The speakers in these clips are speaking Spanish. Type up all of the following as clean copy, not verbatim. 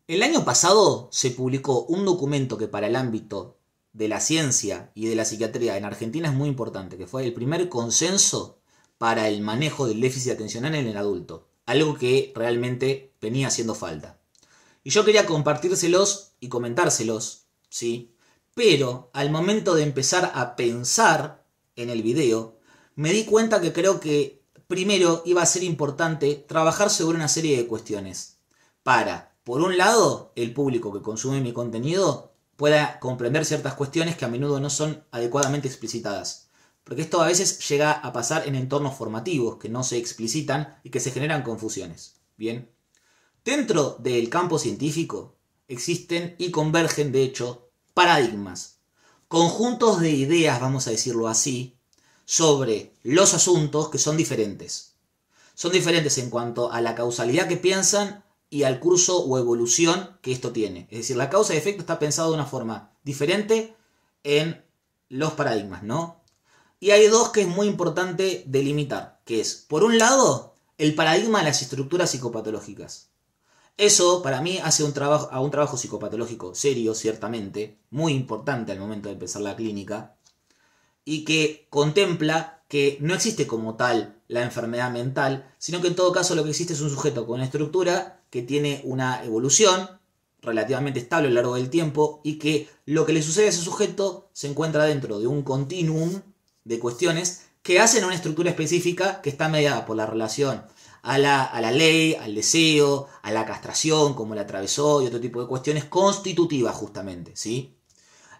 El año pasado se publicó un documento que para el ámbito de la ciencia y de la psiquiatría en Argentina es muy importante, que fue el primer consenso para el manejo del déficit atencional en el adulto, algo que realmente venía haciendo falta. Y yo quería compartírselos y comentárselos, ¿sí? Pero al momento de empezar a pensar en el video, me di cuenta que creo que primero iba a ser importante trabajar sobre una serie de cuestiones para, por un lado, el público que consume mi contenido pueda comprender ciertas cuestiones que a menudo no son adecuadamente explicitadas. Porque esto a veces llega a pasar en entornos formativos que no se explicitan y que se generan confusiones. Bien. Dentro del campo científico existen y convergen, de hecho, paradigmas, conjuntos de ideas, vamos a decirlo así, sobre los asuntos que son diferentes. Son diferentes en cuanto a la causalidad que piensan y al curso o evolución que esto tiene. Es decir, la causa y efecto está pensado de una forma diferente en los paradigmas, ¿no? Y hay dos que es muy importante delimitar, que es, por un lado, el paradigma de las estructuras psicopatológicas. Eso, para mí, hace un trabajo psicopatológico serio, ciertamente, muy importante al momento de empezar la clínica, y que contempla que no existe como tal la enfermedad mental, sino que en todo caso lo que existe es un sujeto con una estructura que tiene una evolución relativamente estable a lo largo del tiempo y que lo que le sucede a ese sujeto se encuentra dentro de un continuum de cuestiones que hacen una estructura específica que está mediada por la relación a la ley, al deseo, a la castración, como la atravesó y otro tipo de cuestiones constitutivas justamente, ¿sí?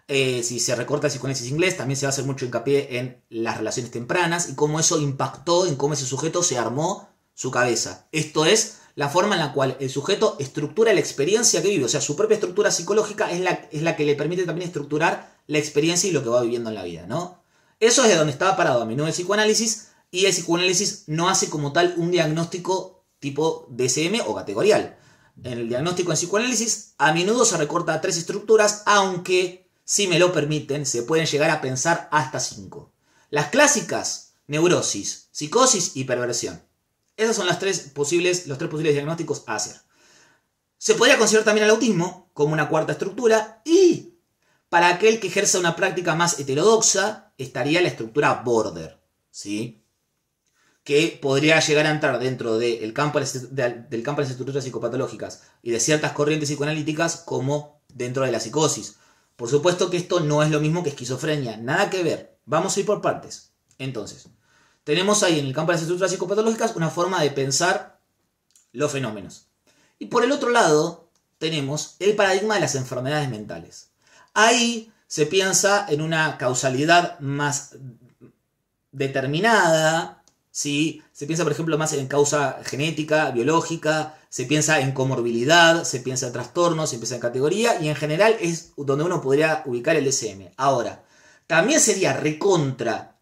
Si se recorta el psicoanálisis inglés, también se va a hacer mucho hincapié en las relaciones tempranas y cómo eso impactó en cómo ese sujeto se armó su cabeza. Esto es la forma en la cual el sujeto estructura la experiencia que vive. O sea, su propia estructura psicológica es la que le permite también estructurar la experiencia y lo que va viviendo en la vida, ¿no? Eso es de donde estaba parado a menudo el psicoanálisis, y el psicoanálisis no hace como tal un diagnóstico tipo DSM o categorial. En el diagnóstico en psicoanálisis a menudo se recorta a 3 estructuras, aunque, si me lo permiten, se pueden llegar a pensar hasta 5. Las clásicas: neurosis, psicosis y perversión. Esos son los tres posibles diagnósticos a hacer. Se podría considerar también el autismo como una cuarta estructura, y para aquel que ejerza una práctica más heterodoxa estaría la estructura border, ¿sí? Que podría llegar a entrar dentro del campo de las estructuras psicopatológicas y de ciertas corrientes psicoanalíticas como dentro de la psicosis. Por supuesto que esto no es lo mismo que esquizofrenia, nada que ver. Vamos a ir por partes. Entonces, tenemos ahí en el campo de las estructuras psicopatológicas una forma de pensar los fenómenos. Y por el otro lado, tenemos el paradigma de las enfermedades mentales. Ahí se piensa en una causalidad más determinada, ¿sí? Se piensa, por ejemplo, más en causa genética, biológica, se piensa en comorbilidad, se piensa en trastornos, se piensa en categoría, y en general es donde uno podría ubicar el DSM. Ahora, también sería recontra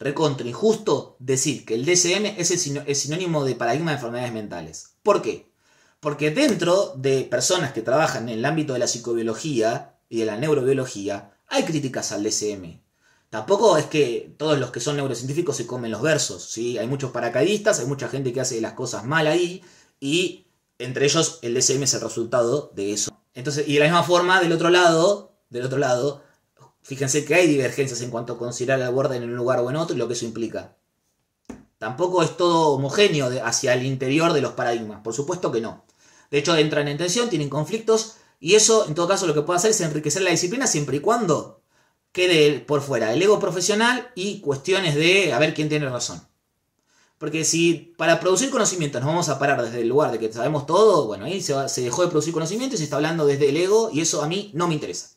injusto decir que el DSM es el sinónimo de paradigma de enfermedades mentales. ¿Por qué? Porque dentro de personas que trabajan en el ámbito de la psicobiología y de la neurobiología, hay críticas al DSM. Tampoco es que todos los que son neurocientíficos se comen los versos, ¿sí? Hay muchos paracaidistas, hay mucha gente que hace las cosas mal ahí, y entre ellos el DSM es el resultado de eso. Entonces, y de la misma forma, del otro lado, fíjense que hay divergencias en cuanto a considerar el border en un lugar o en otro y lo que eso implica. Tampoco es todo homogéneo hacia el interior de los paradigmas, por supuesto que no. De hecho, entran en tensión, tienen conflictos, y eso, en todo caso, lo que puede hacer es enriquecer la disciplina siempre y cuando quede por fuera el ego profesional y cuestiones de a ver quién tiene razón. Porque si para producir conocimiento nos vamos a parar desde el lugar de que sabemos todo, bueno, ahí se dejó de producir conocimiento y se está hablando desde el ego, y eso a mí no me interesa.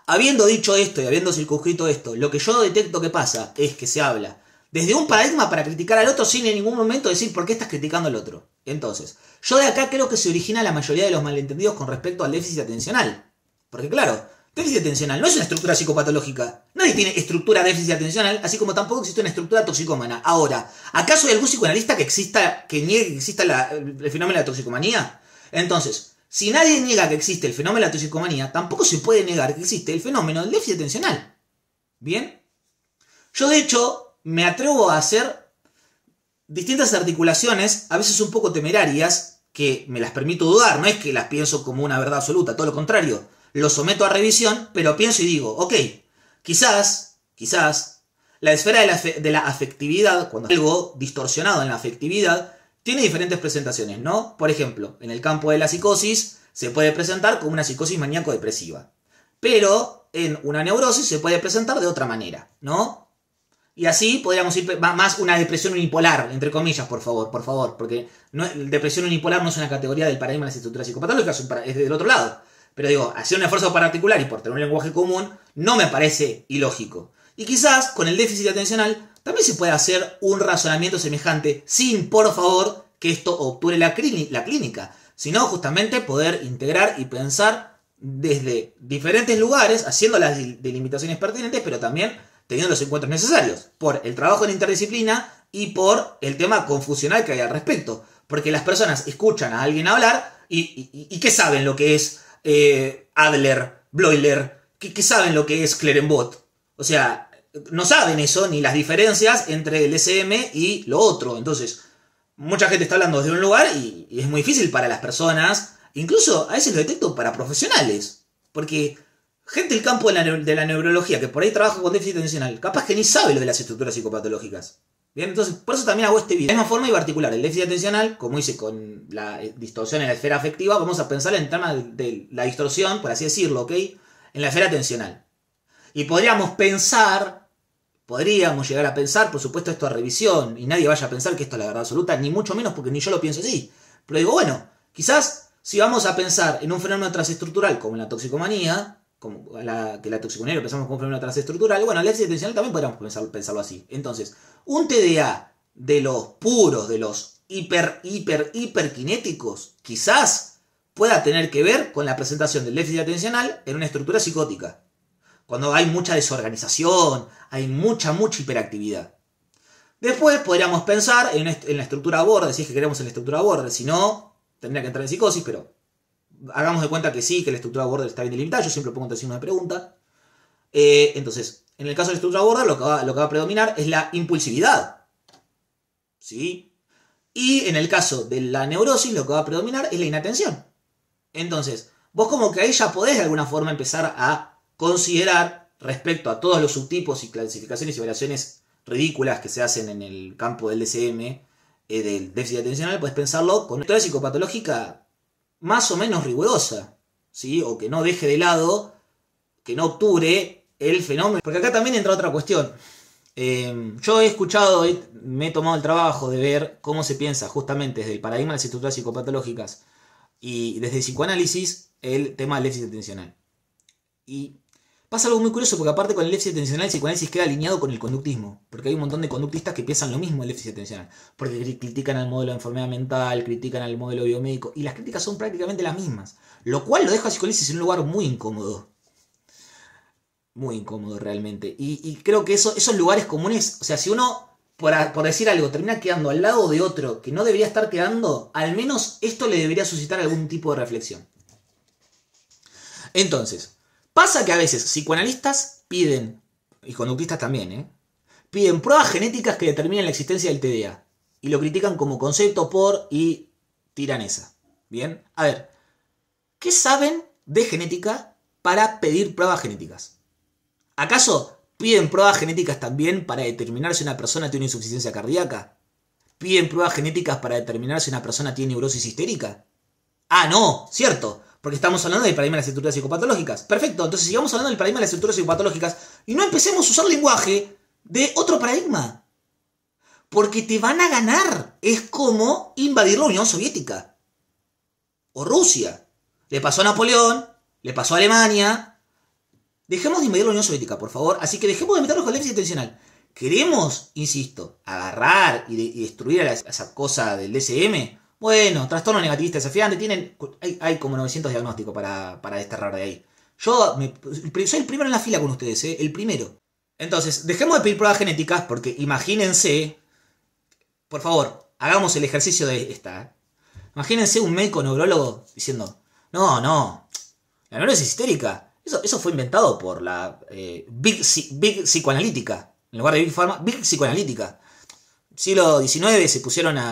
Habiendo dicho esto y habiendo circunscrito esto, lo que yo detecto que pasa es que se habla desde un paradigma para criticar al otro sin en ningún momento decir por qué estás criticando al otro. Entonces, yo de acá creo que se origina la mayoría de los malentendidos con respecto al déficit atencional. Porque claro, déficit atencional no es una estructura psicopatológica. Nadie tiene estructura déficit atencional, así como tampoco existe una estructura toxicómana. Ahora, ¿acaso hay algún psicoanalista que niegue que exista el fenómeno de la toxicomanía? Entonces, si nadie niega que existe el fenómeno de la toxicomanía, tampoco se puede negar que existe el fenómeno del déficit atencional. ¿Bien? Yo, de hecho, me atrevo a hacer distintas articulaciones, a veces un poco temerarias, que me las permito dudar, no es que las pienso como una verdad absoluta, todo lo contrario, lo someto a revisión, pero pienso y digo, ok, quizás, la esfera de la afectividad, cuando algo distorsionado en la afectividad, tiene diferentes presentaciones, ¿no? Por ejemplo, en el campo de la psicosis se puede presentar como una psicosis maníaco-depresiva, pero en una neurosis se puede presentar de otra manera, ¿no? Y así podríamos ir más una depresión unipolar, entre comillas, por favor, porque depresión unipolar no es una categoría del paradigma de las estructuras psicopatológicas, es del otro lado. Pero digo, hacer un esfuerzo particular y por tener un lenguaje común no me parece ilógico. Y quizás con el déficit atencional también se puede hacer un razonamiento semejante sin, por favor, que esto obture la clínica, sino justamente poder integrar y pensar desde diferentes lugares, haciendo las delimitaciones pertinentes, pero también teniendo los encuentros necesarios, por el trabajo en interdisciplina y por el tema confusional que hay al respecto. Porque las personas escuchan a alguien hablar y ¿qué saben lo que es Adler, Bloiler? ¿Qué saben lo que es Clerenbot? O sea, no saben eso, ni las diferencias entre el SM y lo otro. Entonces, mucha gente está hablando desde un lugar y es muy difícil para las personas, incluso a veces lo detecto para profesionales, porque gente del campo de la neurología que por ahí trabaja con déficit atencional, capaz que ni sabe lo de las estructuras psicopatológicas. Bien, entonces por eso también hago este video. De la misma forma y particular, el déficit atencional, como hice con la distorsión en la esfera afectiva, vamos a pensar en el tema de la distorsión, por así decirlo, ¿ok? En la esfera atencional. Y podríamos llegar a pensar, por supuesto esto a revisión, y nadie vaya a pensar que esto es la verdad absoluta, ni mucho menos porque ni yo lo pienso así. Pero digo, bueno, quizás si vamos a pensar en un fenómeno transestructural como la toxicomanía, que la toxicomanía lo pensamos como un fenómeno transestructural, bueno, el déficit atencional también podríamos pensarlo así. Entonces, un TDA de los puros, de los hiperkinéticos, quizás pueda tener que ver con la presentación del déficit atencional en una estructura psicótica. Cuando hay mucha desorganización, hay mucha hiperactividad. Después podríamos pensar en la estructura borde, si es que queremos en la estructura borde, si no, tendría que entrar en psicosis, pero hagamos de cuenta que sí, que la estructura border está bien delimitada, yo siempre pongo entre signos de pregunta. Entonces, en el caso de la estructura border, lo que va a predominar es la impulsividad. ¿Sí? Y en el caso de la neurosis, lo que va a predominar es la inatención. Entonces, vos como que ahí ya podés de alguna forma empezar a considerar respecto a todos los subtipos y clasificaciones y variaciones ridículas que se hacen en el campo del DSM, del déficit atencional, podés pensarlo con una estructura psicopatológica más o menos rigurosa, ¿sí? O que no deje de lado, que no obture el fenómeno. Porque acá también entra otra cuestión. Yo he escuchado, me he tomado el trabajo de ver cómo se piensa justamente desde el paradigma de las estructuras psicopatológicas y desde el psicoanálisis el tema del déficit atencional. Y pasa algo muy curioso porque aparte con el déficit atencional el psicoanálisis queda alineado con el conductismo, porque hay un montón de conductistas que piensan lo mismo del déficit atencional, porque critican al modelo de enfermedad mental, critican al modelo biomédico, y las críticas son prácticamente las mismas, lo cual lo deja al psicoanálisis en un lugar muy incómodo realmente, y creo que esos lugares comunes, o sea, si uno, por decir algo, termina quedando al lado de otro que no debería estar quedando, al menos esto le debería suscitar algún tipo de reflexión. Entonces, pasa que a veces psicoanalistas piden, y conductistas también, piden pruebas genéticas que determinen la existencia del TDA. Y lo critican como concepto y tiran esa. Bien, a ver, ¿qué saben de genética para pedir pruebas genéticas? ¿Acaso piden pruebas genéticas también para determinar si una persona tiene insuficiencia cardíaca? ¿Piden pruebas genéticas para determinar si una persona tiene neurosis histérica? Ah, no, cierto. Porque estamos hablando del paradigma de las estructuras psicopatológicas. Perfecto, entonces sigamos hablando del paradigma de las estructuras psicopatológicas y no empecemos a usar lenguaje de otro paradigma. Porque te van a ganar. Es como invadir la Unión Soviética. O Rusia. Le pasó a Napoleón, le pasó a Alemania. Dejemos de invadir la Unión Soviética, por favor. Así que dejemos de meternos con el déficit atencional. Queremos, insisto, agarrar y destruir a esa cosa del DSM. Bueno, trastorno negativista desafiante, hay como 900 diagnósticos para desterrar de ahí. Yo soy el primero en la fila con ustedes, el primero. Entonces, dejemos de pedir pruebas genéticas porque imagínense, por favor, hagamos el ejercicio de esta. Imagínense un médico neurólogo diciendo, no, la neurosis histérica, eso fue inventado por la Big Psicoanalítica, en lugar de Big Pharma, Big Psicoanalítica. Siglo XIX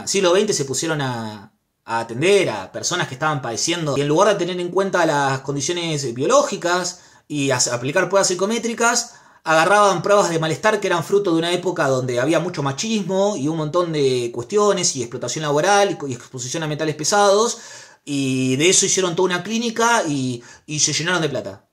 siglo XX se pusieron a a atender a personas que estaban padeciendo y en lugar de tener en cuenta las condiciones biológicas y aplicar pruebas psicométricas, agarraban pruebas de malestar que eran fruto de una época donde había mucho machismo y un montón de cuestiones y explotación laboral y exposición a metales pesados, y de eso hicieron toda una clínica y se llenaron de plata.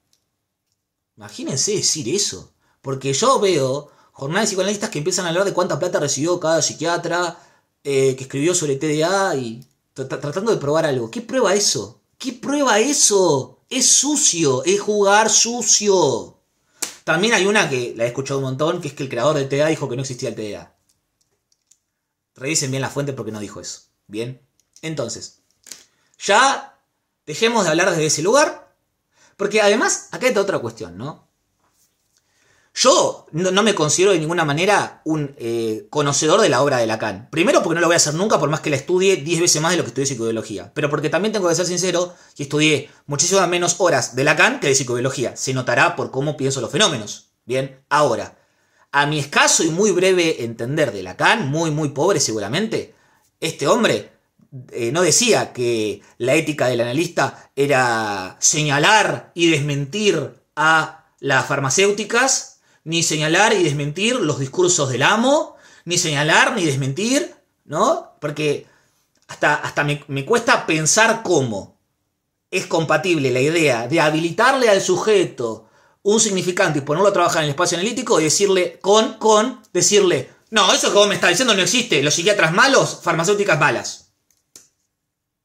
Imagínense decir eso, porque yo veo jornales psicoanalistas que empiezan a hablar de cuánta plata recibió cada psiquiatra que escribió sobre TDA y tratando de probar algo. ¿Qué prueba eso? ¿Qué prueba eso? Es sucio, es jugar sucio. También hay una que la he escuchado un montón, que es que el creador del TDA dijo que no existía el TDA. Revisen bien la fuente porque no dijo eso. Bien, entonces, ya dejemos de hablar desde ese lugar, porque además, acá está otra cuestión, ¿no? Yo no me considero de ninguna manera un conocedor de la obra de Lacan. Primero porque no lo voy a hacer nunca, por más que la estudie 10 veces más de lo que estudié psicobiología. Pero porque también tengo que ser sincero y estudié muchísimas menos horas de Lacan que de psicobiología. Se notará por cómo pienso los fenómenos. Bien, ahora, a mi escaso y muy breve entender de Lacan, muy pobre seguramente, este hombre no decía que la ética del analista era señalar y desmentir a las farmacéuticas, ni señalar y desmentir los discursos del amo, ni señalar ni desmentir, ¿no? Porque hasta me cuesta pensar cómo es compatible la idea de habilitarle al sujeto un significante y ponerlo a trabajar en el espacio analítico y decirle, decirle, no, eso que vos me estás diciendo no existe, los psiquiatras malos, farmacéuticas malas.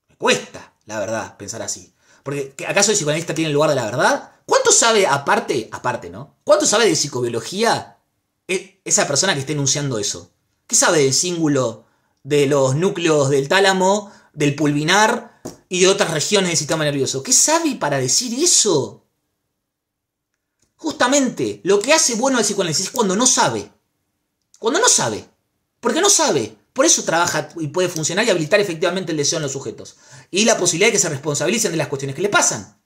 Me cuesta, la verdad, pensar así. Porque, ¿acaso el psicoanalista tiene el lugar de la verdad? ¿Cuánto sabe, aparte, ¿no? ¿Cuánto sabe de psicobiología esa persona que está enunciando eso? ¿Qué sabe del cíngulo, de los núcleos del tálamo, del pulvinar y de otras regiones del sistema nervioso? ¿Qué sabe para decir eso? Justamente, lo que hace bueno el psicoanálisis es cuando no sabe. Cuando no sabe. Porque no sabe. Por eso trabaja y puede funcionar y habilitar efectivamente el deseo en los sujetos. Y la posibilidad de que se responsabilicen de las cuestiones que le pasan.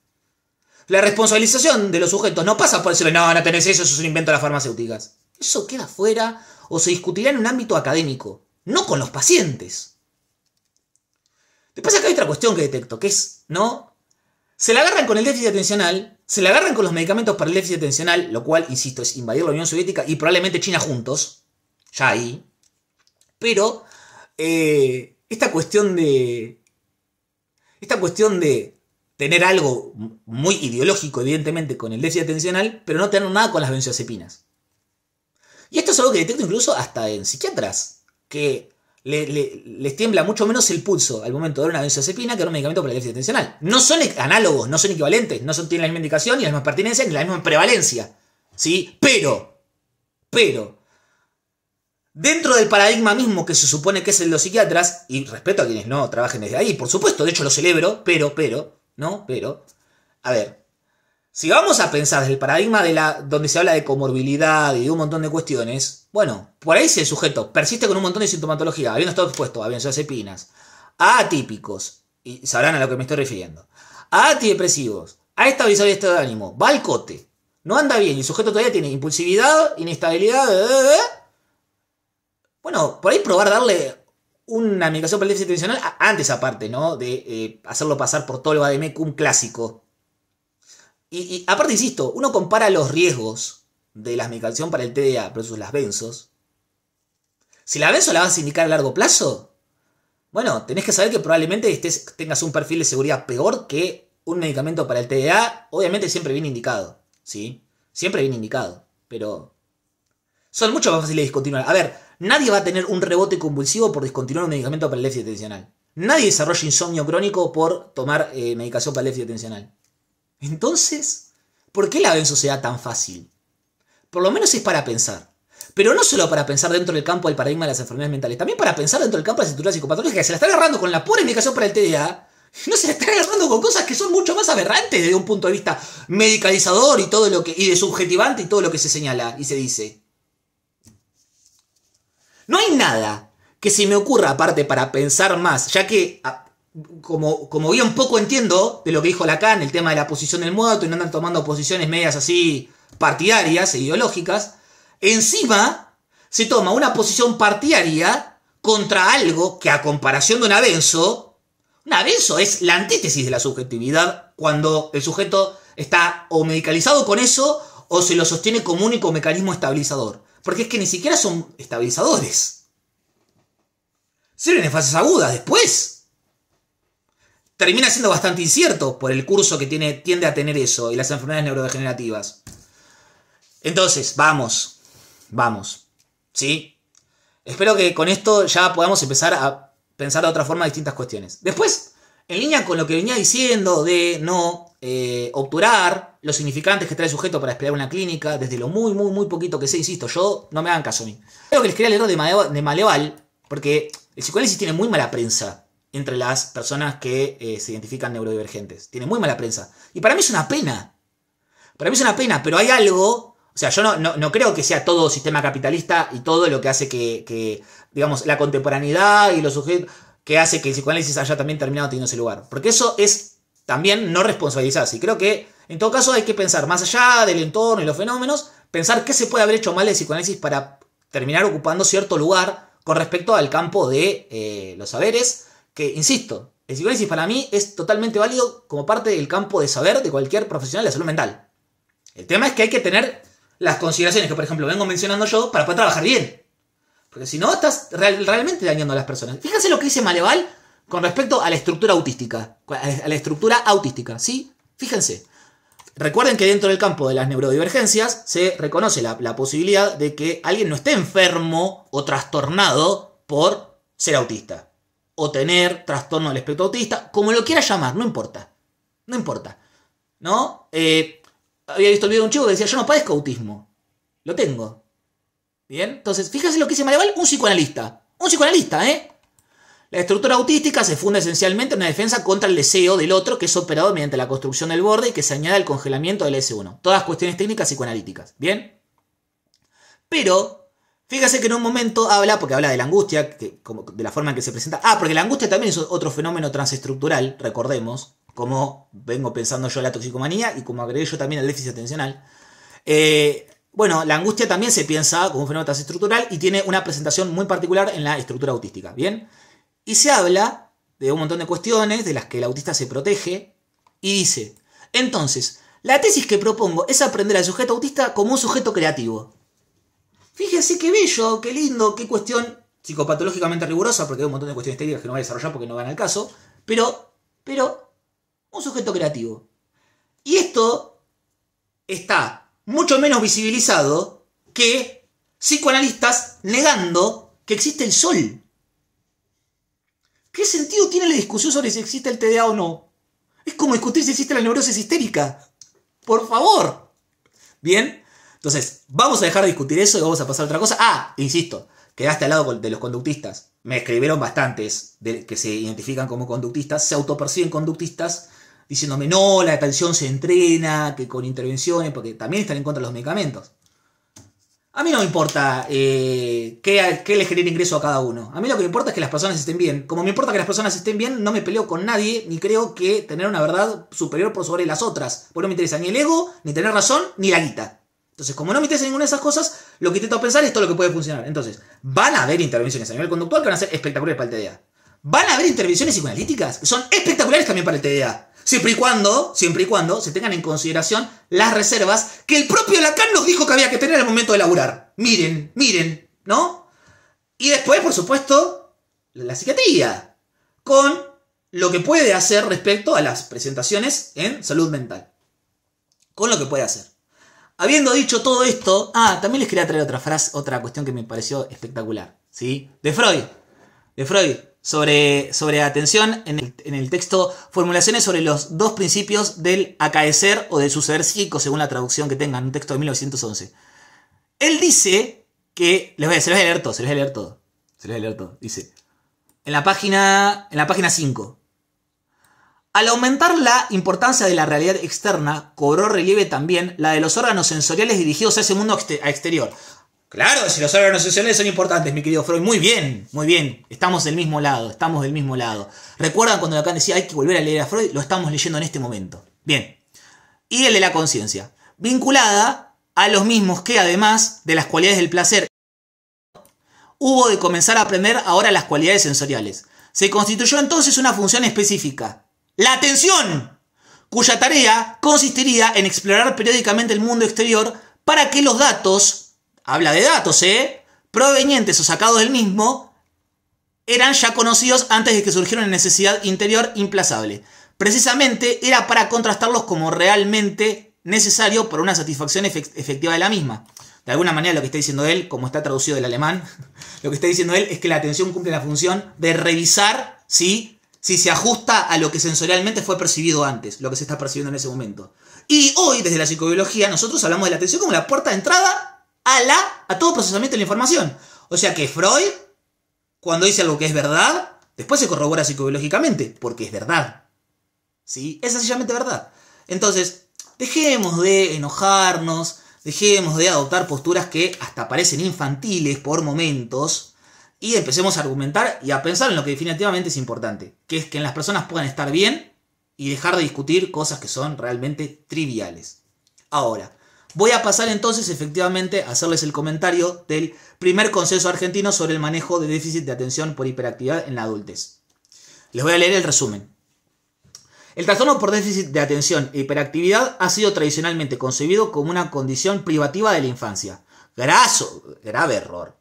La responsabilización de los sujetos no pasa por decirle, no tenés eso es un invento de las farmacéuticas. Eso queda fuera o se discutirá en un ámbito académico, no con los pacientes. Después acá hay otra cuestión que detecto, que es, ¿no? Se la agarran con el déficit atencional, se la agarran con los medicamentos para el déficit atencional, lo cual, insisto, es invadir la Unión Soviética y probablemente China juntos, ya ahí. Pero esta cuestión de tener algo muy ideológico, evidentemente, con el déficit atencional, pero no tener nada con las benzodiazepinas. Y esto es algo que detecto incluso hasta en psiquiatras, que les tiembla mucho menos el pulso al momento de dar una benzodiazepina que un medicamento para el déficit atencional. No son análogos, no son equivalentes, tienen la misma indicación, ni la misma pertinencia, ni la misma prevalencia. ¿Sí? Pero, dentro del paradigma mismo que se supone que es el de los psiquiatras, y respeto a quienes no trabajen desde ahí, por supuesto, de hecho lo celebro, pero, a ver, si vamos a pensar desde el paradigma donde se habla de comorbilidad y de un montón de cuestiones, bueno, por ahí si el sujeto persiste con un montón de sintomatología, habiendo estado expuesto a benzodiazepinas, a atípicos, y sabrán a lo que me estoy refiriendo, a antidepresivos, a estabilizador de estado de ánimo, va al cote, no anda bien, y el sujeto todavía tiene impulsividad, inestabilidad, bueno, por ahí probar darle una medicación para el déficit atencional antes aparte, ¿no? De hacerlo pasar por todo el vademecum clásico. Y aparte, insisto, uno compara los riesgos de la medicación para el TDA versus las benzos. Si la benzo la vas a indicar a largo plazo, bueno, tenés que saber que probablemente tengas un perfil de seguridad peor que un medicamento para el TDA, obviamente siempre bien indicado, ¿sí? Siempre bien indicado, pero son mucho más fáciles de discontinuar. A ver, nadie va a tener un rebote convulsivo por discontinuar un medicamento para el déficit atencional. Nadie desarrolla insomnio crónico por tomar medicación para el déficit atencional. Entonces, ¿por qué la benzo se da tan fácil? Por lo menos es para pensar. Pero no solo para pensar dentro del campo del paradigma de las enfermedades mentales, también para pensar dentro del campo de la estructura psicopatológica, que se la está agarrando con la pura medicación para el TDA, no se la está agarrando con cosas que son mucho más aberrantes desde un punto de vista medicalizador y todo lo que, y de subjetivante y todo lo que se señala y se dice. No hay nada que se me ocurra aparte para pensar más, ya que, como bien poco entiendo de lo que dijo Lacan, el tema de la posición del muerto y no andan tomando posiciones medias así partidarias e ideológicas, encima se toma una posición partidaria contra algo que a comparación de una benzo, Eso es la antítesis de la subjetividad cuando el sujeto está o medicalizado con eso o se lo sostiene como único mecanismo estabilizador. Porque es que ni siquiera son estabilizadores. Sirven en fases agudas después. Termina siendo bastante incierto por el curso que tiende a tener eso y las enfermedades neurodegenerativas. Entonces, vamos. ¿Sí? Espero que con esto ya podamos empezar a pensar de otra forma distintas cuestiones. Después, en línea con lo que venía diciendo de no obturar los significantes que trae el sujeto para esperar una clínica, desde lo muy poquito que sé, insisto, yo no me hagan caso a mí. Creo que les quería leer de Maleval, porque el psicoanálisis tiene muy mala prensa entre las personas que se identifican neurodivergentes. Tiene muy mala prensa. Y para mí es una pena. Pero hay algo. O sea, yo no creo que sea todo sistema capitalista y todo lo que hace que digamos, la contemporaneidad y los sujetos, que hace que el psicoanálisis haya también terminado teniendo ese lugar. Porque eso es también no responsabilizarse. Y creo que, en todo caso, hay que pensar más allá del entorno y los fenómenos, pensar qué se puede haber hecho mal del psicoanálisis para terminar ocupando cierto lugar con respecto al campo de los saberes, que, insisto, el psicoanálisis para mí es totalmente válido como parte del campo de saber de cualquier profesional de salud mental. El tema es que hay que tener las consideraciones que, por ejemplo, vengo mencionando yo para poder trabajar bien. Porque si no, estás realmente dañando a las personas. Fíjense lo que dice Maleval con respecto a la estructura autística. ¿Sí? Fíjense. Recuerden que dentro del campo de las neurodivergencias se reconoce la posibilidad de que alguien no esté enfermo o trastornado por ser autista. O tener trastorno del espectro autista, como lo quiera llamar, no importa. ¿No? Había visto el video de un chico que decía, yo no padezco autismo. Lo tengo. Bien, entonces, fíjense lo que dice Maleval, un psicoanalista, La estructura autística se funda esencialmente en una defensa contra el deseo del otro, que es operado mediante la construcción del borde y que se añade al congelamiento del S1. Todas cuestiones técnicas psicoanalíticas. Bien. Pero, fíjese que en un momento porque habla de la angustia, de la forma en que se presenta. Porque la angustia también es otro fenómeno transestructural, recordemos, como vengo pensando yo la toxicomanía y como agregué yo también el déficit atencional. Bueno, la angustia también se piensa como un fenómeno transestructural y tiene una presentación muy particular en la estructura autística. Bien. Y se habla de un montón de cuestiones de las que el autista se protege y dice, entonces, la tesis que propongo es aprender al sujeto autista como un sujeto creativo. Fíjense qué bello, qué lindo, qué cuestión psicopatológicamente rigurosa, porque hay un montón de cuestiones técnicas que no voy a desarrollar porque no van al caso, pero, un sujeto creativo. Y esto está mucho menos visibilizado que psicoanalistas negando que existe el sol. ¿Qué sentido tiene la discusión sobre si existe el TDA o no? Es como discutir si existe la neurosis histérica. Por favor. Bien. Entonces, vamos a dejar de discutir eso y vamos a pasar a otra cosa. Insisto, quedaste al lado de los conductistas. Me escribieron bastantes que se identifican como conductistas, se autoperciben conductistas, diciéndome, no, la atención se entrena, que con intervenciones, porque también están en contra de los medicamentos. A mí no me importa qué le genera ingreso a cada uno. A mí lo que me importa es que las personas estén bien. Como me importa que las personas estén bien, no me peleo con nadie, ni creo que tener una verdad superior por sobre las otras. Porque no me interesa ni el ego, ni tener razón, ni la guita. Entonces, como no me interesa ninguna de esas cosas, lo que intento pensar es todo lo que puede funcionar. Entonces, van a haber intervenciones a nivel conductual que van a ser espectaculares para el TDA. Van a haber intervenciones psicoanalíticas que son espectaculares también para el TDA. Siempre y cuando se tengan en consideración las reservas que el propio Lacan nos dijo que había que tener al momento de laburar. Miren, ¿no? Y después, por supuesto, la psiquiatría, con lo que puede hacer respecto a las presentaciones en salud mental. Con lo que puede hacer. Habiendo dicho todo esto, también les quería traer otra cuestión que me pareció espectacular, ¿sí? De Freud. Sobre atención en el texto Formulaciones sobre los dos principios del acaecer o del suceder psíquico, según la traducción que tengan, un texto de 1911. Él dice que, se los voy a leer todo. Dice, en la página 5. Al aumentar la importancia de la realidad externa, cobró relieve también la de los órganos sensoriales dirigidos a ese mundo exterior. Claro, si los órganos sensoriales son importantes, mi querido Freud. Muy bien. Estamos del mismo lado. ¿Recuerdan cuando Lacan decía hay que volver a leer a Freud? Lo estamos leyendo en este momento. Bien. Y el de la conciencia. Vinculada a los mismos que, además de las cualidades del placer, hubo de comenzar a aprender ahora las cualidades sensoriales. se constituyó entonces una función específica, la atención, cuya tarea consistiría en explorar periódicamente el mundo exterior para que los datos, habla de datos, provenientes o sacados del mismo, eran ya conocidos antes de que surgiera una necesidad interior implazable. Precisamente era para contrastarlos como realmente necesario para una satisfacción efectiva de la misma. De alguna manera lo que está diciendo él, como está traducido del alemán, lo que está diciendo él es que la atención cumple la función de revisar si se ajusta a lo que sensorialmente fue percibido antes, lo que se está percibiendo en ese momento. Y hoy, desde la psicobiología, nosotros hablamos de la atención como la puerta de entrada a todo procesamiento de la información. O sea que Freud, cuando dice algo que es verdad, después se corrobora psicobiológicamente, porque es verdad. ¿Sí? Es sencillamente verdad. Entonces, dejemos de enojarnos, dejemos de adoptar posturas que hasta parecen infantiles por momentos y empecemos a argumentar y a pensar en lo que definitivamente es importante, que es que las personas puedan estar bien y dejar de discutir cosas que son realmente triviales. Ahora, voy a pasar entonces efectivamente a hacerles el comentario del primer consenso argentino sobre el manejo de déficit de atención por hiperactividad en la adultez. Les voy a leer el resumen. El trastorno por déficit de atención e hiperactividad ha sido tradicionalmente concebido como una condición privativa de la infancia. Grave error.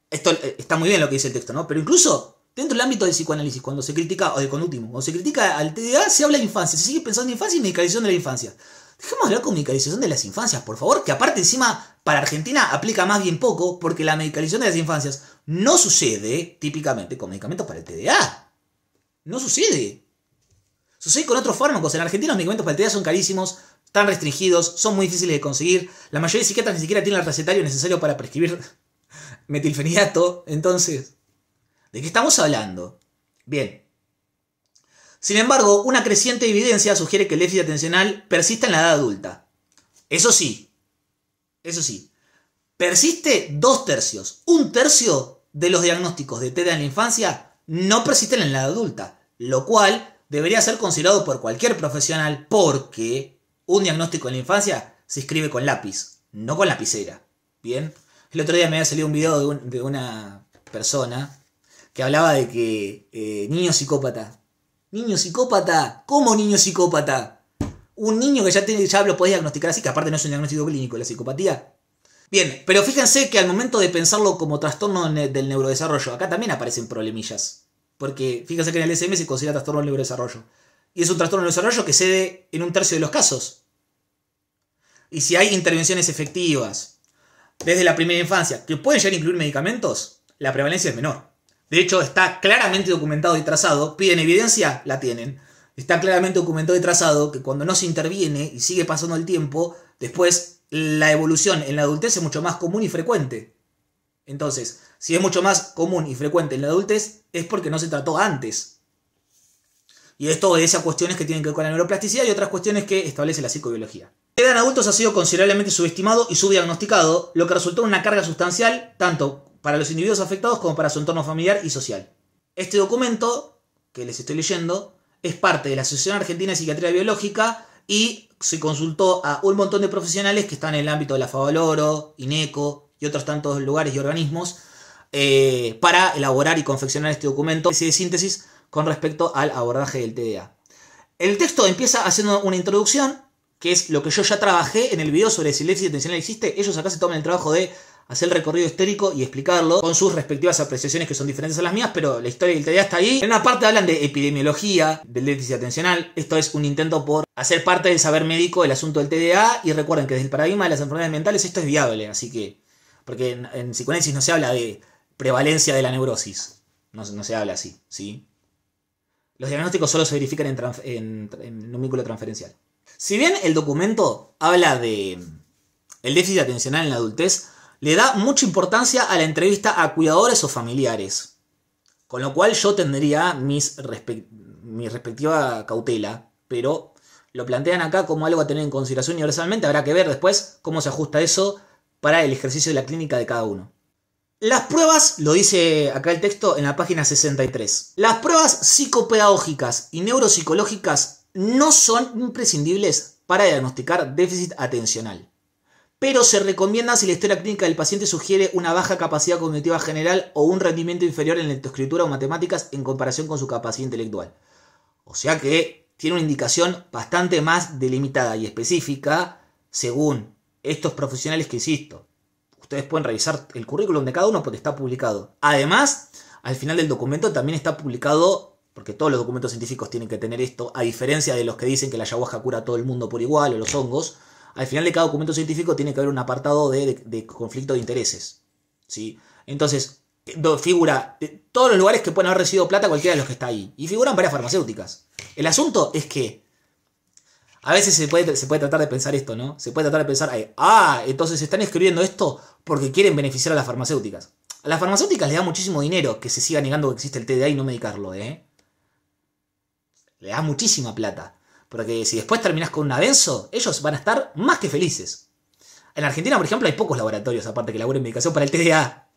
Esto está muy bien lo que dice el texto, ¿no? Pero incluso dentro del ámbito del psicoanálisis, cuando se critica, o del conductismo, cuando se critica al TDA, se habla de infancia, se sigue pensando en infancia y medicalización de la infancia. Dejemos de hablar con medicalización de las infancias, por favor, que aparte encima para Argentina aplica más bien poco, porque la medicalización de las infancias no sucede típicamente con medicamentos para el TDA. No sucede. Sucede con otros fármacos. En Argentina los medicamentos para el TDA son carísimos, están restringidos, son muy difíciles de conseguir. La mayoría de psiquiatras ni siquiera tienen el recetario necesario para prescribir metilfenidato. Entonces, ¿de qué estamos hablando? Bien. Sin embargo, una creciente evidencia sugiere que el déficit atencional persiste en la edad adulta. Eso sí, persiste 2/3. 1/3 de los diagnósticos de TDA en la infancia no persisten en la edad adulta, lo cual debería ser considerado por cualquier profesional porque un diagnóstico en la infancia se escribe con lápiz, no con lapicera. Bien, el otro día me había salido un video de una persona que hablaba de que niño psicópata. Niño psicópata, ¿cómo niño psicópata? Un niño que ya lo podés diagnosticar así, que aparte no es un diagnóstico clínico, la psicopatía. Bien, pero fíjense que al momento de pensarlo como trastorno del neurodesarrollo, acá también aparecen problemillas. Porque fíjense que en el DSM se considera trastorno del neurodesarrollo. Y es un trastorno del neurodesarrollo que cede en 1/3 de los casos. Y si hay intervenciones efectivas desde la primera infancia que pueden llegar a incluir medicamentos, la prevalencia es menor. De hecho, está claramente documentado y trazado. Piden evidencia, la tienen. Está claramente documentado y trazado que cuando no se interviene y sigue pasando el tiempo, después la evolución en la adultez es mucho más común y frecuente. Entonces, si es mucho más común y frecuente en la adultez, es porque no se trató antes. Y esto obedece a cuestiones que tienen que ver con la neuroplasticidad y otras cuestiones que establece la psicobiología. El TDA en adultos ha sido considerablemente subestimado y subdiagnosticado, lo que resultó en una carga sustancial tanto para los individuos afectados como para su entorno familiar y social. Este documento, que les estoy leyendo, es parte de la Asociación Argentina de Psiquiatría Biológica y se consultó a un montón de profesionales que están en el ámbito de la Favaloro, INECO y otros tantos lugares y organismos para elaborar y confeccionar este documento de síntesis con respecto al abordaje del TDA. El texto empieza haciendo una introducción, que es lo que yo ya trabajé en el video sobre si el déficit atencional existe. Ellos acá se toman el trabajo de hacer el recorrido histórico y explicarlo con sus respectivas apreciaciones que son diferentes a las mías, pero la historia del TDA está ahí. En una parte hablan de epidemiología del déficit atencional. Esto es un intento por hacer parte del saber médico el asunto del TDA, y recuerden que desde el paradigma de las enfermedades mentales esto es viable, así que, porque en psicoanálisis no se habla de prevalencia de la neurosis, no se habla así, ¿sí? Los diagnósticos solo se verifican en un vínculo transferencial. Si bien el documento habla de el déficit atencional en la adultez, le da mucha importancia a la entrevista a cuidadores o familiares. Con lo cual yo tendría mi respectiva cautela, pero lo plantean acá como algo a tener en consideración universalmente. Habrá que ver después cómo se ajusta eso para el ejercicio de la clínica de cada uno. Las pruebas, lo dice acá el texto en la página 63. Las pruebas psicopedagógicas y neuropsicológicas no son imprescindibles para diagnosticar déficit atencional. pero se recomienda si la historia clínica del paciente sugiere una baja capacidad cognitiva general o un rendimiento inferior en lectoescritura o matemáticas en comparación con su capacidad intelectual. O sea que tiene una indicación bastante más delimitada y específica según estos profesionales que, insisto, ustedes pueden revisar el currículum de cada uno porque está publicado. Además, al final del documento también está publicado, porque todos los documentos científicos tienen que tener esto, a diferencia de los que dicen que la ayahuasca cura a todo el mundo por igual o los hongos, al final de cada documento científico tiene que haber un apartado de conflicto de intereses, ¿sí? Entonces, figura todos los lugares que pueden haber recibido plata, cualquiera de los que está ahí. Y figuran varias farmacéuticas. El asunto es que a veces se puede tratar de pensar esto, ¿no? Se puede tratar de pensar, entonces están escribiendo esto porque quieren beneficiar a las farmacéuticas. A las farmacéuticas les da muchísimo dinero que se siga negando que existe el TDA y no medicarlo, ¿eh? Le da muchísima plata. Porque si después terminás con un avenzo, ellos van a estar más que felices. En Argentina, por ejemplo, hay pocos laboratorios, aparte que laburen medicación para el TDA.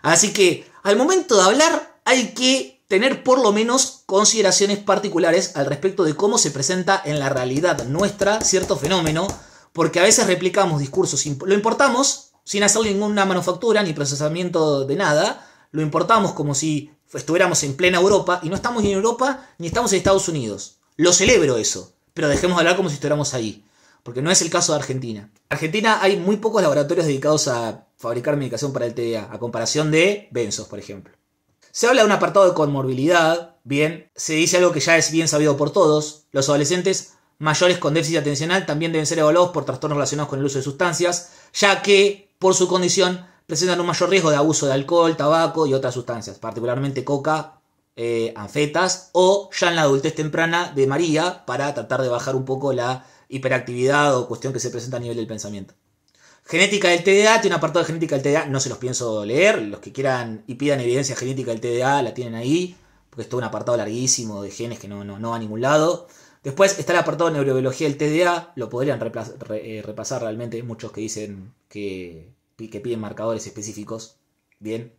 Así que, al momento de hablar, hay que tener por lo menos consideraciones particulares al respecto de cómo se presenta en la realidad nuestra cierto fenómeno, porque a veces replicamos discursos, lo importamos sin hacer ninguna manufactura ni procesamiento de nada, lo importamos como si estuviéramos en plena Europa, y no estamos ni en Europa ni estamos en Estados Unidos. Lo celebro eso, pero dejemos de hablar como si estuviéramos ahí, porque no es el caso de Argentina. En Argentina hay muy pocos laboratorios dedicados a fabricar medicación para el TDA, a comparación de benzos, por ejemplo. Se habla de un apartado de comorbilidad, bien, se dice algo que ya es bien sabido por todos: los adolescentes mayores con déficit atencional también deben ser evaluados por trastornos relacionados con el uso de sustancias, ya que, por su condición, presentan un mayor riesgo de abuso de alcohol, tabaco y otras sustancias, particularmente coca, anfetas, o ya en la adultez temprana de María, para tratar de bajar un poco la hiperactividad o cuestión que se presenta a nivel del pensamiento. Genética del TDA, tiene un apartado de genética del TDA, no se los pienso leer, los que quieran y pidan evidencia genética del TDA la tienen ahí, porque es todo un apartado larguísimo de genes que no va a ningún lado. Después está el apartado de neurobiología del TDA, lo podrían repasar realmente, muchos que dicen que piden marcadores específicos, bien.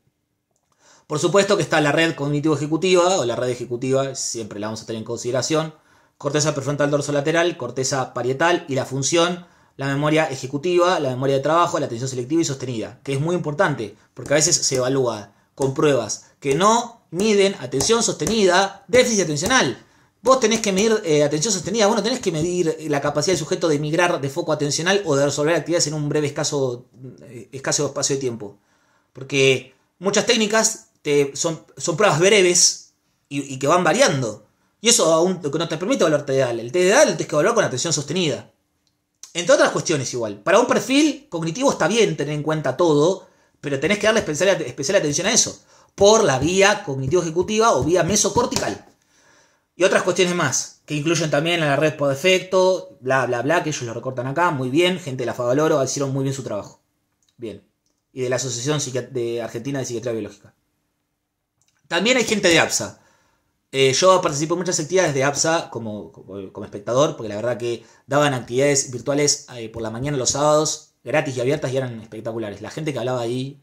Por supuesto que está la red cognitivo-ejecutiva, o la red ejecutiva, siempre la vamos a tener en consideración, corteza prefrontal dorsolateral, corteza parietal y la función, la memoria ejecutiva, la memoria de trabajo, la atención selectiva y sostenida, que es muy importante, porque a veces se evalúa con pruebas que no miden atención sostenida, déficit atencional. Vos tenés que medir atención sostenida, vos no tenés que medir la capacidad del sujeto de migrar de foco atencional o de resolver actividades en un breve escaso espacio de tiempo. Porque muchas técnicas son pruebas breves y que van variando. Y eso aún no te permite evaluar TDA. El TDA lo tenés que evaluar con atención sostenida. Entre otras cuestiones igual. Para un perfil cognitivo está bien tener en cuenta todo, pero tenés que darle especial atención a eso. Por la vía cognitivo-ejecutiva o vía mesocortical. Y otras cuestiones más, que incluyen también a la red por defecto, bla, bla, bla, que ellos lo recortan acá, muy bien, gente de la Favaloro hicieron muy bien su trabajo. Bien. Y de la Asociación de Argentina de Psiquiatría Biológica. También hay gente de APSA. Yo participo en muchas actividades de APSA como espectador, porque la verdad que daban actividades virtuales por la mañana los sábados, gratis y abiertas, y eran espectaculares. La gente que hablaba ahí,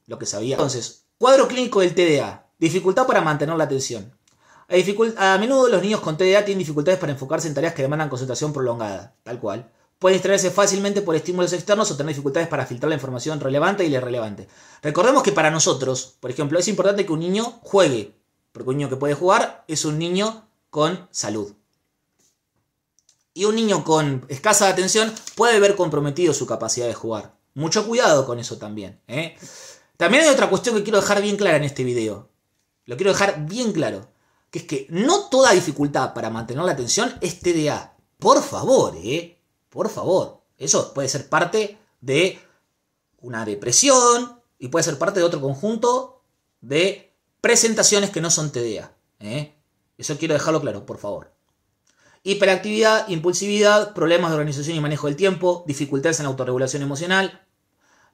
lo que sabía. Entonces, cuadro clínico del TDA. Dificultad para mantener la atención. A menudo los niños con TDA tienen dificultades para enfocarse en tareas que demandan concentración prolongada, tal cual. Pueden distraerse fácilmente por estímulos externos o tener dificultades para filtrar la información relevante y la irrelevante. Recordemos que para nosotros, por ejemplo, es importante que un niño juegue, porque un niño que puede jugar es un niño con salud. Y un niño con escasa atención puede ver comprometido su capacidad de jugar. Mucho cuidado con eso también, ¿eh? También hay otra cuestión que quiero dejar bien clara en este video. Lo quiero dejar bien claro. Que es que no toda dificultad para mantener la atención es TDA. Por favor, por favor. Eso puede ser parte de una depresión y puede ser parte de otro conjunto de presentaciones que no son TDA. Eso quiero dejarlo claro, por favor. Hiperactividad, impulsividad, problemas de organización y manejo del tiempo, dificultades en la autorregulación emocional.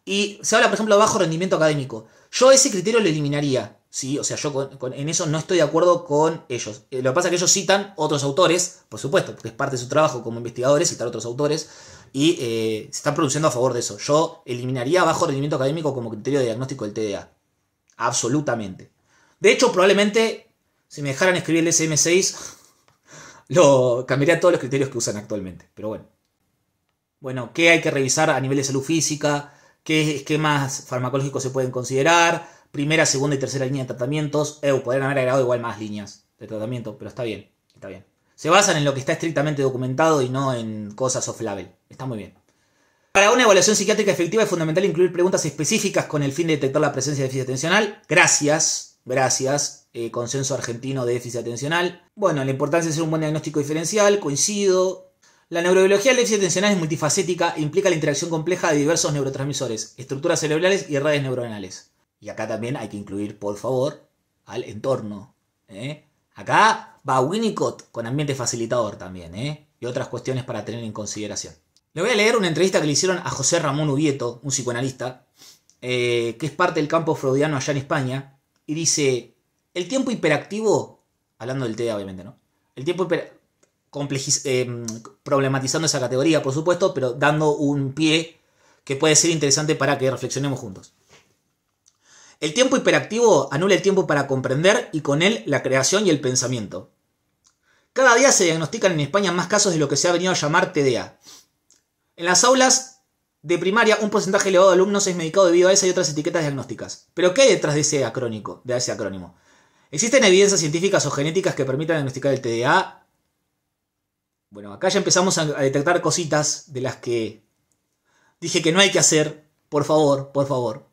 Y se habla, por ejemplo, de bajo rendimiento académico. Yo ese criterio lo eliminaría. Sí, o sea, yo en eso no estoy de acuerdo con ellos. Lo que pasa es que ellos citan otros autores, por supuesto, porque es parte de su trabajo como investigadores, citar otros autores, y se están pronunciando a favor de eso. Yo eliminaría bajo rendimiento académico como criterio de diagnóstico del TDA. Absolutamente. De hecho, probablemente, si me dejaran escribir el DSM-6, lo cambiaría todos los criterios que usan actualmente. Pero bueno. bueno, qué hay que revisar a nivel de salud física, qué esquemas farmacológicos se pueden considerar, primera, segunda y tercera línea de tratamientos. Podrían haber agregado igual más líneas de tratamiento, pero está bien, está bien. Se basan en lo que está estrictamente documentado y no en cosas off-label. Está muy bien. Para una evaluación psiquiátrica efectiva es fundamental incluir preguntas específicas con el fin de detectar la presencia de déficit atencional. Gracias, consenso argentino de déficit atencional. Bueno, la importancia de hacer un buen diagnóstico diferencial, coincido. La neurobiología del déficit atencional es multifacética e implica la interacción compleja de diversos neurotransmisores, estructuras cerebrales y redes neuronales. Y acá también hay que incluir, por favor, al entorno. Acá va Winnicott con ambiente facilitador también, y otras cuestiones para tener en consideración. Le voy a leer una entrevista que le hicieron a José Ramón Ubieto, un psicoanalista, que es parte del campo freudiano allá en España, y dice, el tiempo hiperactivo, hablando del TEA obviamente, ¿no? El tiempo problematizando esa categoría, por supuesto, pero dando un pie que puede ser interesante para que reflexionemos juntos. El tiempo hiperactivo anula el tiempo para comprender y con él la creación y el pensamiento. Cada día se diagnostican en España más casos de lo que se ha venido a llamar TDA. En las aulas de primaria un porcentaje elevado de alumnos es medicado debido a esa y otras etiquetas diagnósticas. ¿Pero qué hay detrás de ese acrónimo? ¿Existen evidencias científicas o genéticas que permitan diagnosticar el TDA? Bueno, acá ya empezamos a detectar cositas de las que dije que no hay que hacer. Por favor, por favor.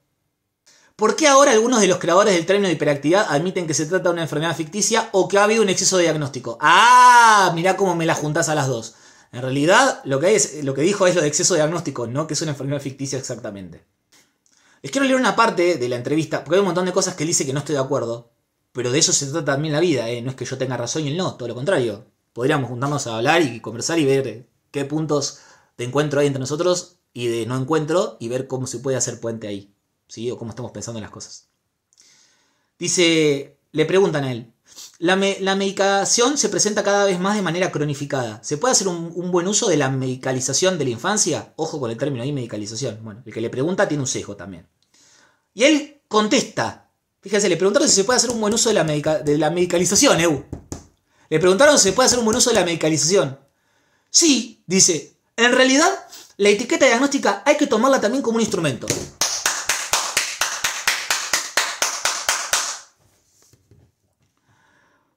¿Por qué ahora algunos de los creadores del término de hiperactividad admiten que se trata de una enfermedad ficticia o que ha habido un exceso de diagnóstico? ¡Ah! Mirá cómo me la juntás a las dos. En realidad, lo que dijo es lo de exceso de diagnóstico, no que es una enfermedad ficticia exactamente. Les quiero leer una parte de la entrevista, porque hay un montón de cosas que él dice que no estoy de acuerdo, pero de eso se trata también la vida, no es que yo tenga razón y él no, todo lo contrario. Podríamos juntarnos a hablar y conversar y ver qué puntos de encuentro hay entre nosotros y de no encuentro y ver cómo se puede hacer puente ahí, ¿sí? O cómo estamos pensando en las cosas. Dice, le preguntan a él, la medicación se presenta cada vez más de manera cronificada. ¿Se puede hacer un buen uso de la medicalización de la infancia? Ojo con el término ahí, medicalización. Bueno, el que le pregunta tiene un sesgo también. Y él contesta. Fíjense, le preguntaron si se puede hacer un buen uso de la medicalización, Le preguntaron si se puede hacer un buen uso de la medicalización. Sí, dice, en realidad la etiqueta diagnóstica hay que tomarla también como un instrumento.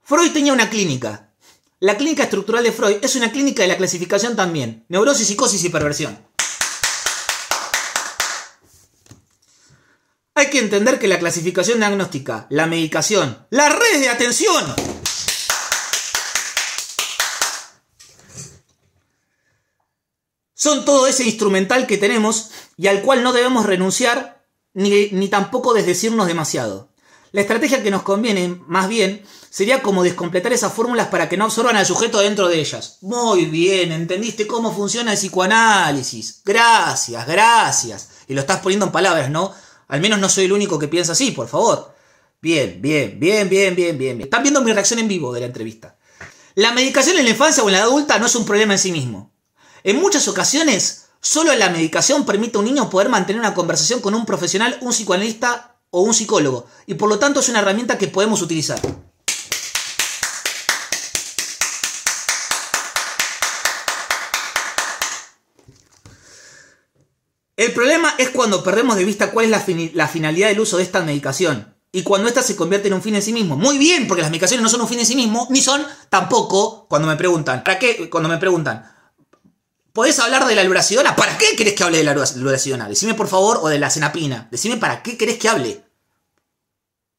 Freud tenía una clínica. La clínica estructural de Freud es una clínica de la clasificación también. Neurosis, psicosis y perversión. Hay que entender que la clasificación diagnóstica, la medicación, las redes de atención son todo ese instrumental que tenemos y al cual no debemos renunciar ni tampoco desdecirnos demasiado. La estrategia que nos conviene, más bien, sería como descompletar esas fórmulas para que no absorban al sujeto dentro de ellas. Muy bien, ¿entendiste cómo funciona el psicoanálisis? Gracias, gracias. Y lo estás poniendo en palabras, ¿no? Al menos no soy el único que piensa así, por favor. Bien. Están viendo mi reacción en vivo de la entrevista. La medicación en la infancia o en la adulta no es un problema en sí mismo. En muchas ocasiones, solo la medicación permite a un niño poder mantener una conversación con un profesional, un psicoanalista o un psicólogo, y por lo tanto es una herramienta que podemos utilizar. El problema es cuando perdemos de vista cuál es la finalidad del uso de esta medicación y cuando ésta se convierte en un fin en sí mismo. Muy bien, porque las medicaciones no son un fin en sí mismo, ni son tampoco cuando me preguntan. ¿Para qué? Cuando me preguntan, ¿podés hablar de la lurasidona? ¿Para qué querés que hable de la lurasidona? Decime por favor, o de la cenapina. Decime para qué querés que hable.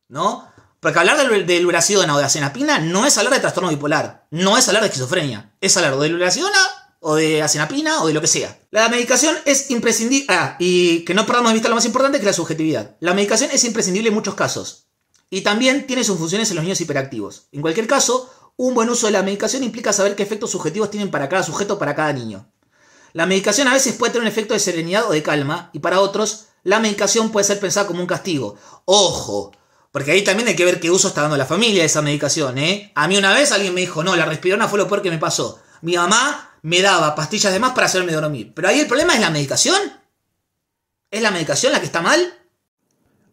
¿No? Porque hablar de lurasidona o de la cenapina no es hablar de trastorno bipolar, no es hablar de esquizofrenia, es hablar de lurasidona o de acenapina o de lo que sea. La medicación es imprescindible. Y que no perdamos de vista lo más importante, que es la subjetividad. La medicación es imprescindible en muchos casos. Y también tiene sus funciones en los niños hiperactivos. En cualquier caso, un buen uso de la medicación implica saber qué efectos subjetivos tienen para cada sujeto, para cada niño. La medicación a veces puede tener un efecto de serenidad o de calma, y para otros, la medicación puede ser pensada como un castigo. ¡Ojo! Porque ahí también hay que ver qué uso está dando la familia de esa medicación, A mí una vez alguien me dijo, no, la Risperidona fue lo peor que me pasó. Mi mamá me daba pastillas de más para hacerme dormir. Pero ahí el problema es la medicación. ¿Es la medicación la que está mal?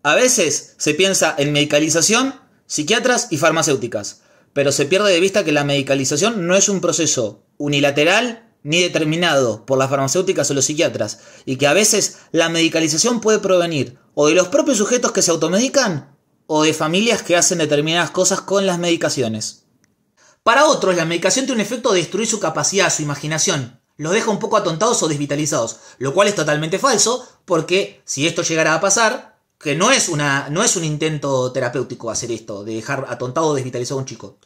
A veces se piensa en medicalización, psiquiatras y farmacéuticas. Pero se pierde de vista que la medicalización no es un proceso unilateral ni determinado por las farmacéuticas o los psiquiatras, y que a veces la medicalización puede provenir o de los propios sujetos que se automedican o de familias que hacen determinadas cosas con las medicaciones. Para otros, la medicación tiene un efecto de destruir su capacidad, su imaginación, los deja un poco atontados o desvitalizados, lo cual es totalmente falso, porque si esto llegara a pasar, que no es un intento terapéutico hacer esto, de dejar atontado o desvitalizado a un chico.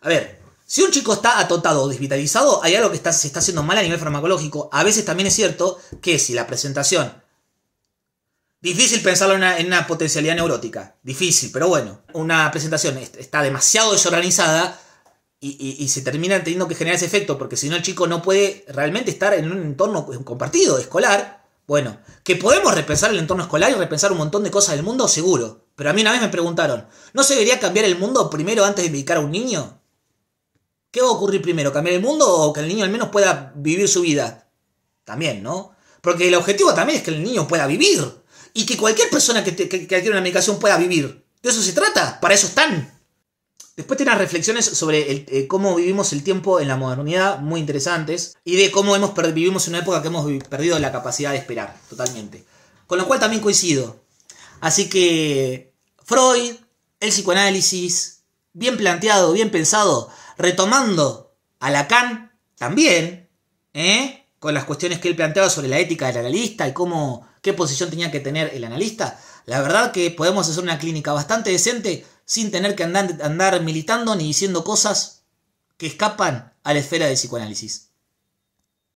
A ver, si un chico está atontado o desvitalizado, hay algo que se está haciendo mal a nivel farmacológico. A veces también es cierto que si la presentación... Difícil pensarlo en una potencialidad neurótica. Difícil, pero bueno. Una presentación está demasiado desorganizada y se termina teniendo que generar ese efecto, porque si no el chico no puede realmente estar en un entorno compartido, escolar. Bueno, que podemos repensar el entorno escolar y repensar un montón de cosas del mundo, seguro. Pero a mí una vez me preguntaron, ¿no se debería cambiar el mundo primero antes de medicar a un niño? ¿Qué va a ocurrir primero? ¿Cambiar el mundo o que el niño al menos pueda vivir su vida? También, ¿no? Porque el objetivo también es que el niño pueda vivir. Y que cualquier persona que adquiere una medicación pueda vivir. De eso se trata. Para eso están. Después tiene unas reflexiones sobre cómo vivimos el tiempo en la modernidad, muy interesantes. Y de cómo vivimos en una época que hemos perdido la capacidad de esperar, totalmente. Con lo cual también coincido. Así que Freud, el psicoanálisis, bien planteado, bien pensado, retomando a Lacan también, con las cuestiones que él planteaba sobre la ética del analista y qué posición tenía que tener el analista. La verdad que podemos hacer una clínica bastante decente sin tener que andar militando ni diciendo cosas que escapan a la esfera del psicoanálisis.